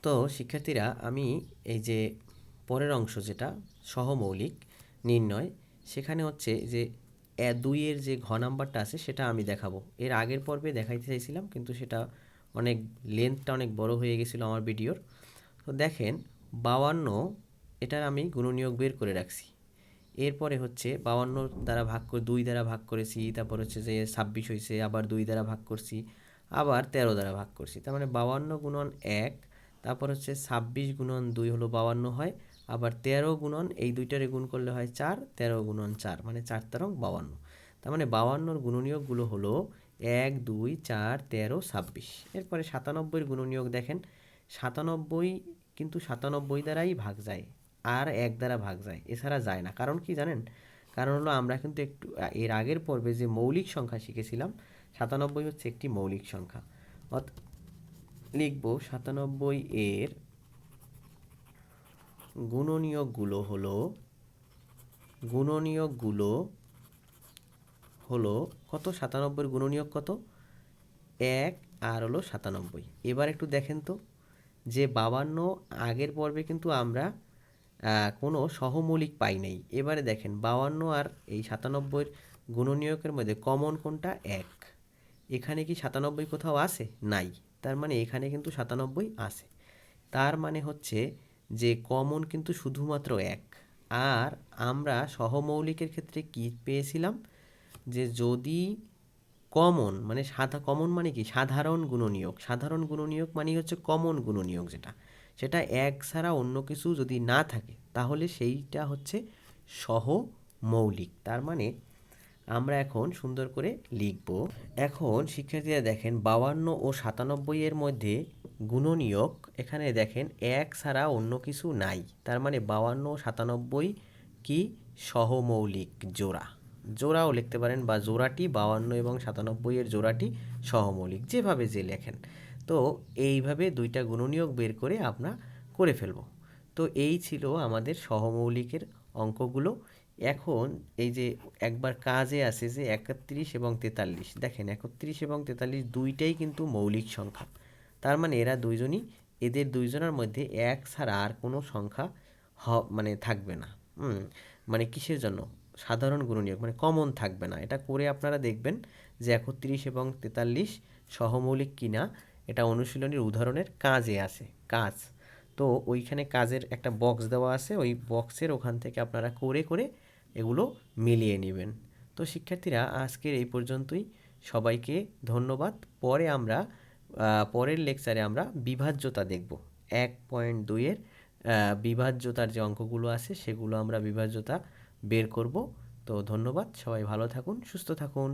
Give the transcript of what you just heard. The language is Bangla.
তো শিক্ষার্থীরা, আমি এই যে পরের অংশ যেটা সহমৌলিক নির্ণয়, সেখানে হচ্ছে যে 2-এর যে ঘ নাম্বারটা আছে সেটা আমি দেখাবো। এর আগের পর্বে দেখাইতে চাইছিলাম, কিন্তু সেটা অনেক লেন্থটা অনেক বড় হয়ে গেছিলো আমার ভিডিওর। তো দেখেন 52, এটার আমি গুণনীয়ক বের করে রাখছি। এরপরে হচ্ছে 52 দ্বারা ভাগ করে 2 দ্বারা ভাগ করেছি, তারপর হচ্ছে যে 26 হয়েছে, আবার 2 দ্বারা ভাগ করছি, আবার 13 দ্বারা ভাগ করছি। তার মানে 52 গুণন 1, তারপর হচ্ছে 26 গুণন 2 হলো 52 হয়, আবার 13 গুণন এই দুইটারে গুণ করলে হয় 4, 13 গুণন 4 মানে 4 তেরং 52। তার মানে 52-র গুণনীয়কগুলো হলো 1, 2, 4, 13, 26। এরপরে 97-এর গুণনীয়ক দেখেন, 97 কিন্তু 97 দ্বারাই ভাগ যায়, আর 1 দ্বারা ভাগ যায়, এছাড়া যায় না। কারণ কি জানেন? কারণ হলো আমরা কিন্তু একটু এর আগের পর্বে যে মৌলিক সংখ্যা শিখেছিলাম, 97 হচ্ছে একটি মৌলিক সংখ্যা। লিখব 97 এর গুণনীয়কগুলো হলো কত? 97-এর গুণনীয়ক কত? 1 আর হলো 97। এবার একটু দেখেন তো, যে 52 আগের পর্বে কিন্তু আমরা কোনো সহমৌলিক পাই নাই। এবারে দেখেন 52 আর এই 97-এর গুণনীয়কের মধ্যে কমন কোনটা? 1। এখানে কি 97 কোথাও আছে? নাই। তার মানে এখানে কিন্তু 97 আছে। তার মানে হচ্ছে যে কমন কিন্তু শুধুমাত্র 1। আর আমরা সহমৌলিকের ক্ষেত্রে কি পেয়েছিলাম? যে যদি কমন মানে কমন মানে কি? সাধারণ গুণনীয়ক। সাধারণ গুণনীয়ক মানে হচ্ছে কমন গুণনীয়ক, সেটা 1 ছাড়া অন্য কিছু যদি না থাকে, তাহলে সেইটা হচ্ছে সহমৌলিক। তার মানে আমরা এখন সুন্দর করে লিখব। এখন শিক্ষার্থীরা দেখেন 52 ও 97 এর মধ্যে গুণনীয়ক, এখানে দেখেন 1 ছাড়া অন্য কিছু নাই। তার মানে 52 ও 97 কি? সহমৌলিক জোড়াও লিখতে পারেন, বা জোড়াটি 52 এবং 97 এর জোড়াটি সহমৌলিক, যেভাবে যে লেখেন। তো এইভাবে দুইটা গুণনীয়ক বের করে আমরা করে ফেলব। তো এই ছিল আমাদের সহমৌলিকের অঙ্কগুলো। এখন এই যে একবার কাজে আছে যে 31 এবং 43, দেখেন 31 এবং 43 দুইটাই কিন্তু মৌলিক সংখ্যা। তার মানে এদের দুইজনের মধ্যে 1 ছাড়া আর কোনো সংখ্যা মানে থাকবে না। মানে কিসের জন্য? সাধারণ গুণনীয়ক, মানে কমন থাকবে না। এটা করে আপনারা দেখবেন যে 31 এবং 43 সহমৌলিক কিনা। এটা অনুশীলনীর উদাহরণের কাজে আছে। তো ওইখানে কাজের একটা বক্স দেওয়া আছে, ওই বক্সের ওখান থেকে আপনারা করে এগুলো মিলিয়ে নেবেন। তো শিক্ষার্থীরা, আজকের এই পর্যন্তই। সবাইকে ধন্যবাদ। পরের লেকচারে আমরা বিভাজ্যতা দেখব। 1.2-এর বিভাজ্যতার যে অঙ্কগুলো আছে সেগুলো আমরা বিভাজ্যতা বের করব। তো ধন্যবাদ, সবাই ভালো থাকুন, সুস্থ থাকুন।